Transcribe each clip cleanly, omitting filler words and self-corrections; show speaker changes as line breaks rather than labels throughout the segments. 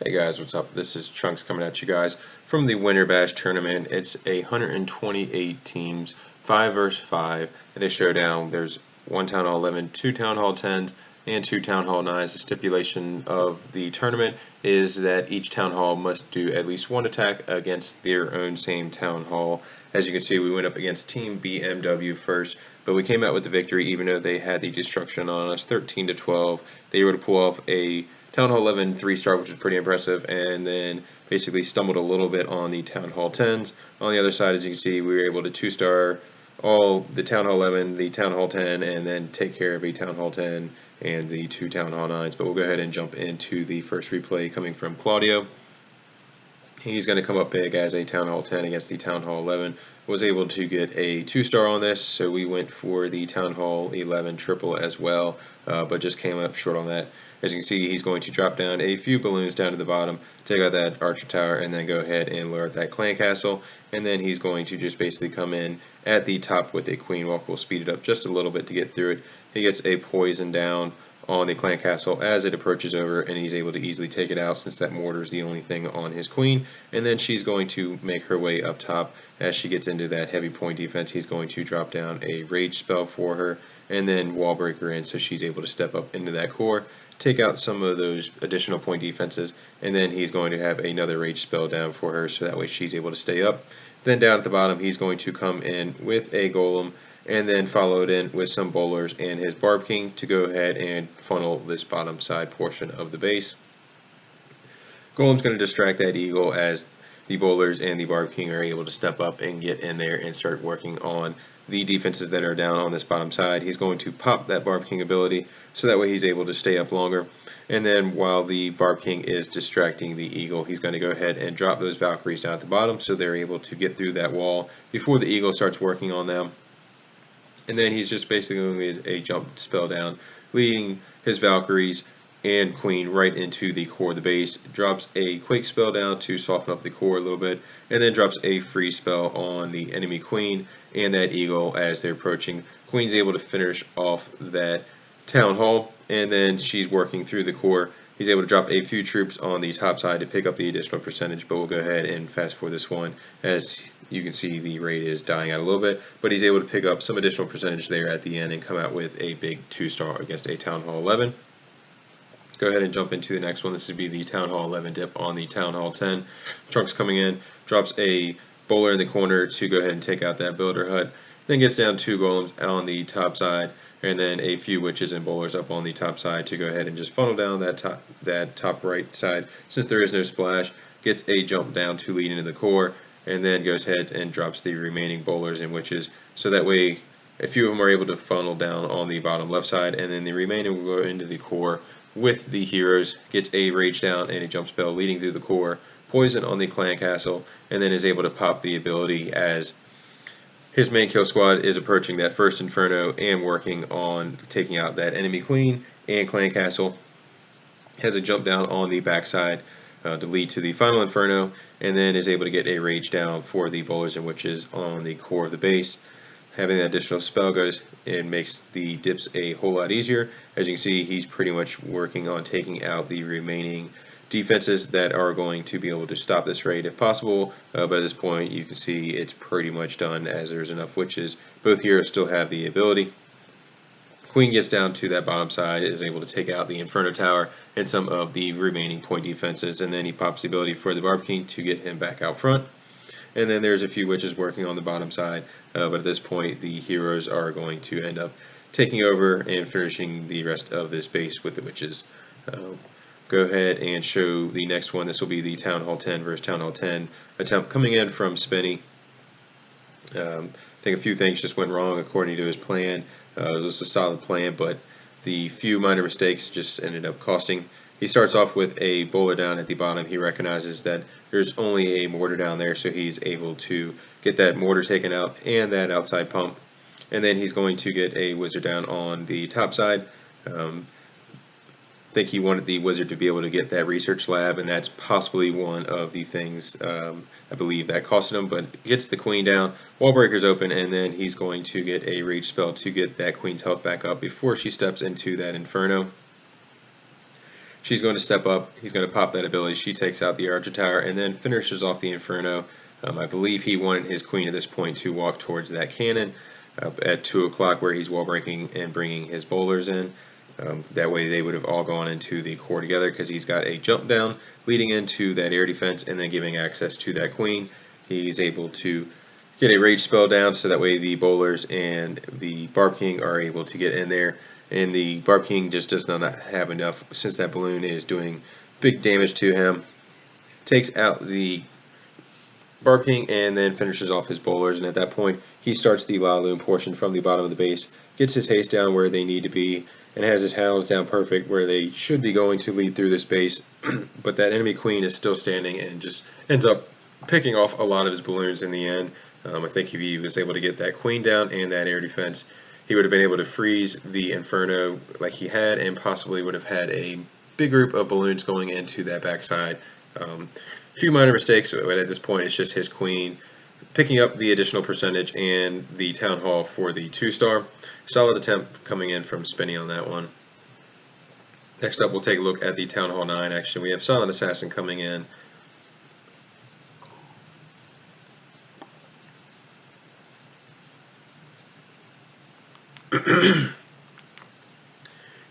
Hey guys, what's up? This is Chunks coming at you guys from the Winter Bash tournament. It's 128 teams, 5 versus 5, and a showdown. There's one Town Hall 11, two Town Hall 10s, and two Town Hall 9s. The stipulation of the tournament is that each Town Hall must do at least one attack against their own same Town Hall. As you can see, we went up against Team BMW first, but we came out with the victory even though they had the destruction on us, 13-12. They were able to pull off a Town Hall 11 3-star, which is pretty impressive, and then basically stumbled a little bit on the Town Hall 10s. On the other side, as you can see, we were able to 2-star all the Town Hall 11, the Town Hall 10, and then take care of a Town Hall 10 and the two Town Hall 9s. But we'll go ahead and jump into the first replay coming from Claudio. He's going to come up big as a Town Hall 10 against the Town Hall 11. Was able to get a 2-star on this, so we went for the Town Hall 11 triple as well, but just came up short on that. As you can see, he's going to drop down a few balloons down to the bottom, take out that archer tower, and then go ahead and lower that clan castle. And then he's going to just basically come in at the top with a queen walk. We'll speed it up just a little bit to get through it. He gets a poison down on the clan castle as it approaches over, and he's able to easily take it out since that mortar is the only thing on his queen. And then she's going to make her way up top. As she gets into that heavy point defense, he's going to drop down a rage spell for her and then wall breaker in, so she's able to step up into that core, take out some of those additional point defenses, and then he's going to have another rage spell down for her, so that way she's able to stay up. Then down at the bottom, he's going to come in with a golem and then followed in with some bowlers and his Barb King to go ahead and funnel this bottom side portion of the base. Golem's going to distract that eagle as the bowlers and the Barb King are able to step up and get in there and start working on the defenses that are down on this bottom side. He's going to pop that Barb King ability so that way he's able to stay up longer. And then while the Barb King is distracting the eagle, he's going to go ahead and drop those Valkyries down at the bottom so they're able to get through that wall before the eagle starts working on them. And then he's just basically going to a jump spell down, leading his Valkyries and Queen right into the core of the base. Drops a Quake spell down to soften up the core a little bit, and then drops a freeze spell on the enemy Queen and that Eagle as they're approaching. Queen's able to finish off that Town Hall, and then she's working through the core. He's able to drop a few troops on the top side to pick up the additional percentage, but we'll go ahead and fast forward this one. As you can see, the raid is dying out a little bit, but he's able to pick up some additional percentage there at the end and come out with a big 2-star against a Town Hall 11. Go ahead and jump into the next one. This would be the Town Hall 11 dip on the Town Hall 10. Trunks coming in, drops a bowler in the corner to go ahead and take out that builder hut. Then gets down 2 golems on the top side, and then a few witches and bowlers up on the top side to go ahead and just funnel down that top right side. Since there is no splash, gets a jump down to lead into the core, and then goes ahead and drops the remaining bowlers and witches, so that way a few of them are able to funnel down on the bottom left side, and then the remaining will go into the core with the heroes. Gets a rage down and a jump spell leading through the core, poison on the clan castle, and then is able to pop the ability as his main kill squad is approaching that first inferno and working on taking out that enemy queen and clan castle. Has a jump down on the backside to lead to the final inferno, and then is able to get a rage down for the bowlers and witches on the core of the base. Having that additional spell goes and makes the dips a whole lot easier. As you can see, he's pretty much working on taking out the remaining defenses that are going to be able to stop this raid if possible, but at this point you can see it's pretty much done as there's enough witches. Both heroes still have the ability. Queen gets down to that bottom side, is able to take out the Inferno Tower and some of the remaining point defenses, and then he pops the ability for the Barb King to get him back out front. And then there's a few witches working on the bottom side, but at this point the heroes are going to end up taking over and finishing the rest of this base with the witches. Go ahead and show the next one. This will be the Town Hall 10 versus Town Hall 10 attempt coming in from Spinny. I think a few things just went wrong according to his plan. It was a solid plan, but the few minor mistakes just ended up costing. He starts off with a bowler down at the bottom. He recognizes that there's only a mortar down there, so he's able to get that mortar taken out and that outside pump. And then he's going to get a wizard down on the top side. I think he wanted the wizard to be able to get that research lab, and that's possibly one of the things I believe that costed him, but gets the queen down, wall breaker's open, and then he's going to get a rage spell to get that queen's health back up before she steps into that inferno. She's going to step up. He's going to pop that ability. She takes out the Archer Tower and then finishes off the Inferno. I believe he wanted his queen at this point to walk towards that cannon at 2 o'clock, where he's wall breaking and bringing his bowlers in. That way they would have all gone into the core together, because he's got a jump down leading into that air defense and then giving access to that queen. He's able to get a rage spell down, so that way the bowlers and the Barb King are able to get in there. And the Barb King just does not have enough, since that balloon is doing big damage to him. Takes out the Barb King and then finishes off his bowlers, and at that point he starts the La Lune portion from the bottom of the base, gets his haste down where they need to be, and has his hounds down perfect where they should be going to lead through this base. But that enemy queen is still standing and just ends up picking off a lot of his balloons in the end. I think if he was able to get that queen down and that air defense, he would have been able to freeze the Inferno like he had, and possibly would have had a big group of balloons going into that backside. A few minor mistakes, but at this point it's just his queen picking up the additional percentage and the Town Hall for the 2-star. Solid attempt coming in from Spinny on that one. Next up, we'll take a look at the Town Hall 9 action. We have Silent Assassin coming in.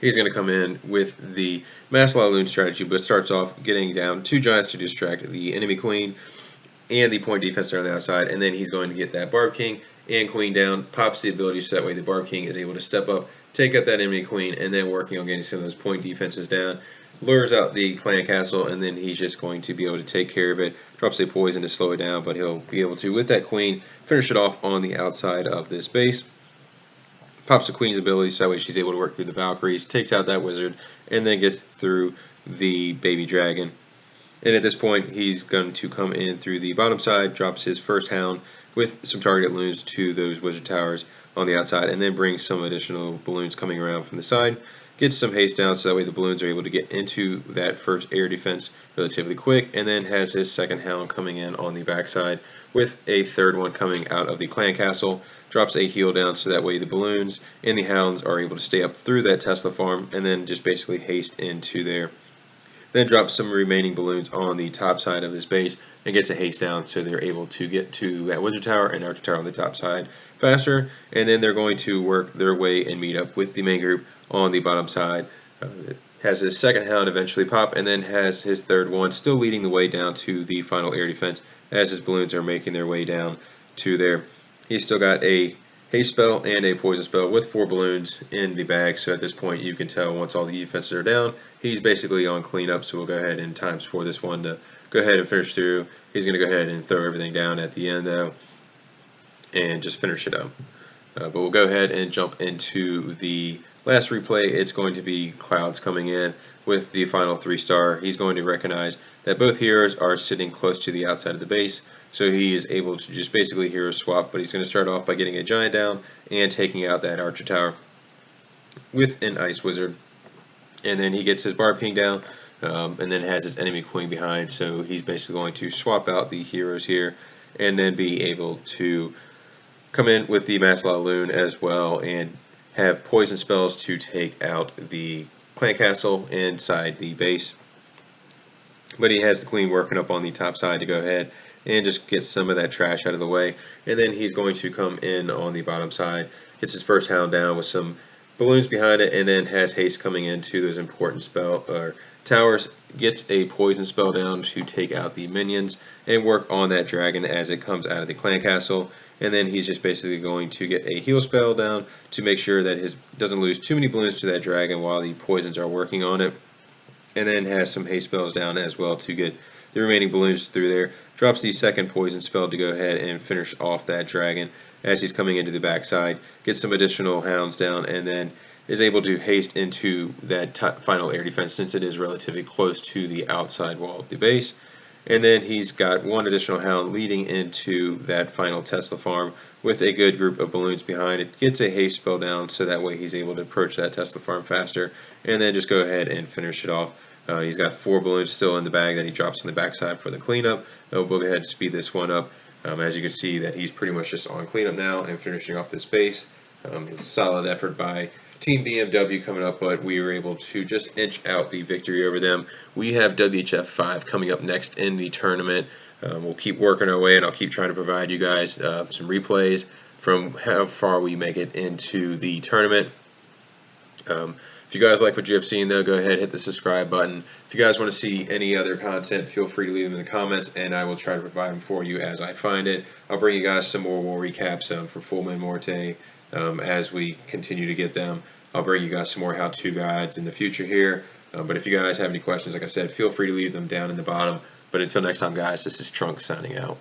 He's going to come in with the Mass La Lune strategy, but starts off getting down 2 giants to distract the enemy queen and the point defense on the outside, and then he's going to get that Barb King and queen down, pops the ability so that way the Barb King is able to step up, take out that enemy queen, and then working on getting some of those point defenses down, lures out the clan castle, and then he's just going to be able to take care of it. Drops a poison to slow it down, but he'll be able to, with that queen, finish it off on the outside of this base. Pops the queen's ability so that way she's able to work through the Valkyries, takes out that wizard, and then gets through the baby dragon. And at this point, he's going to come in through the bottom side, drops his first hound with some target balloons to those wizard towers on the outside, and then brings some additional balloons coming around from the side. Gets some haste down so that way the balloons are able to get into that first air defense relatively quick, and then has his second hound coming in on the backside with a third one coming out of the clan castle. Drops a heal down so that way the balloons and the hounds are able to stay up through that Tesla farm, and then just basically haste into there. Then drops some remaining balloons on the top side of this base and gets a haste down so they're able to get to that wizard tower and archer tower on the top side faster. And then they're going to work their way and meet up with the main group on the bottom side. Has his second hound eventually pop, and then has his third one still leading the way down to the final air defense as his balloons are making their way down to there. He's still got a haste spell and a poison spell with 4 balloons in the bag, so at this point you can tell once all the defenses are down, he's basically on cleanup. So we'll go ahead and times for this one to go ahead and finish through. He's going to go ahead and throw everything down at the end though and just finish it up. But we'll go ahead and jump into the last replay. It's going to be Clouds coming in with the final 3-star. He's going to recognize that both heroes are sitting close to the outside of the base, so he is able to just basically hero swap, but he's going to start off by getting a giant down and taking out that archer tower with an ice wizard. And then he gets his Barb King down, and then has his enemy queen behind, so he's basically going to swap out the heroes here and then be able to come in with the Mass La Lune as well and have poison spells to take out the clan castle inside the base. But he has the queen working up on the top side to go ahead and just get some of that trash out of the way. And then he's going to come in on the bottom side, gets his first hound down with some balloons behind it, and then has haste coming into those important towers, gets a poison spell down to take out the minions and work on that dragon as it comes out of the clan castle. And then he's just basically going to get a heal spell down to make sure that his doesn't lose too many balloons to that dragon while the poisons are working on it. And then has some haste spells down as well to get the remaining balloons through there. Drops the second poison spell to go ahead and finish off that dragon as he's coming into the backside. Gets some additional hounds down, and then is able to haste into that final air defense since it is relatively close to the outside wall of the base. And then he's got one additional hound leading into that final Tesla farm with a good group of balloons behind it. Gets a haste spell down so that way he's able to approach that Tesla farm faster, and then just go ahead and finish it off. He's got 4 balloons still in the bag that he drops on the backside for the cleanup. We'll go ahead and speed this one up. As you can see that he's pretty much just on cleanup now and finishing off this base. It's a solid effort by Team BMW coming up, but we were able to just inch out the victory over them. We have WHF 5 coming up next in the tournament. We'll keep working our way, and I'll keep trying to provide you guys some replays from how far we make it into the tournament. If you guys like what you have seen, though, go ahead, hit the subscribe button. If you guys want to see any other content, feel free to leave them in the comments, and I will try to provide them for you as I find it. I'll bring you guys some more war recaps for Full Men Morte as we continue to get them. I'll bring you guys some more how-to guides in the future here. But if you guys have any questions, like I said, feel free to leave them down in the bottom. But until next time, guys, this is Trunk signing out.